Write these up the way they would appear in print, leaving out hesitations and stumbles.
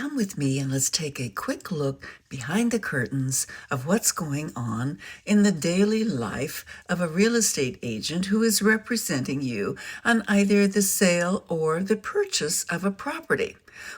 come with me and let's take a quick look behind the curtains of what's going on in the daily life of a real estate agent who is representing you on either the sale or the purchase of a property.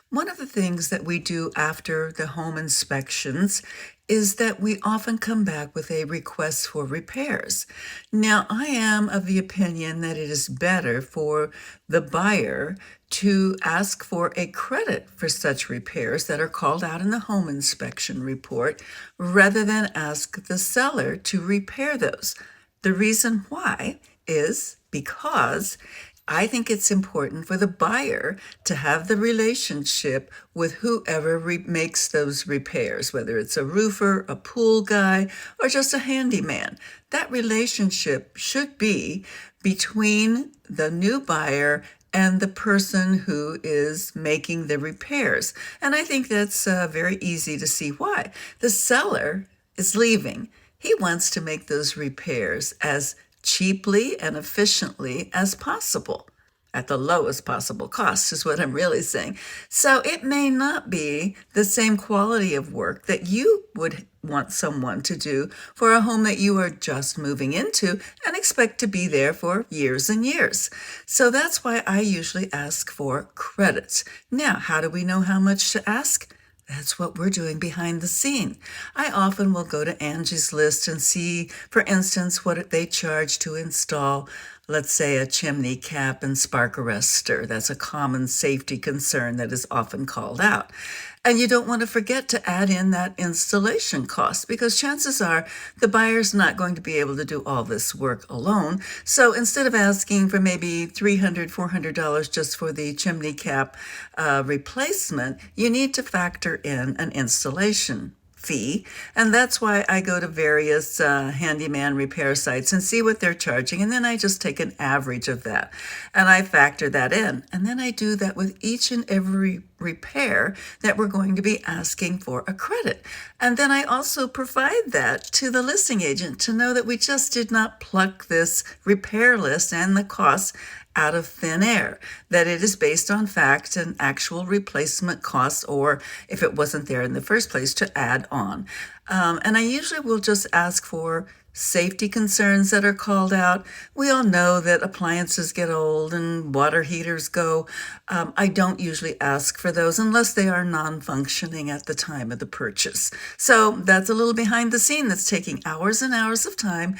One of the things that we do after the home inspections is that we often come back with a request for repairs. Now, I am of the opinion that it is better for the buyer to ask for a credit for such repairs that are called out in the home inspection report rather than ask the seller to repair those. The reason why is because I think it's important for the buyer to have the relationship with whoever makes those repairs, whether it's a roofer, a pool guy, or just a handyman. That relationship should be between the new buyer and the person who is making the repairs. And I think that's very easy to see why. The seller is leaving. He wants to make those repairs as cheaply and efficiently as possible, at the lowest possible cost is what I'm really saying. So it may not be the same quality of work that you would want someone to do for a home that you are just moving into and expect to be there for years and years. So that's why I usually ask for credits. Now, how do we know how much to ask? That's what we're doing behind the scene. I often will go to Angie's List and see, for instance, what they charge to install, let's say, a chimney cap and spark arrestor. That's a common safety concern that is often called out. And you don't want to forget to add in that installation cost because chances are the buyer's not going to be able to do all this work alone. So instead of asking for maybe $300, $400 just for the chimney cap replacement, you need to factor in an installation fee. And that's why I go to various handyman repair sites and see what they're charging. And then I just take an average of that and I factor that in. And then I do that with each and every repair that we're going to be asking for a credit. And then I also provide that to the listing agent to know that we just did not pluck this repair list and the costs out of thin air, that it is based on fact and actual replacement costs, or if it wasn't there in the first place, to add on. And I usually will just ask for safety concerns that are called out. We all know that appliances get old and water heaters go. I don't usually ask for those unless they are non-functioning at the time of the purchase. So that's a little behind the scene that's taking hours and hours of time.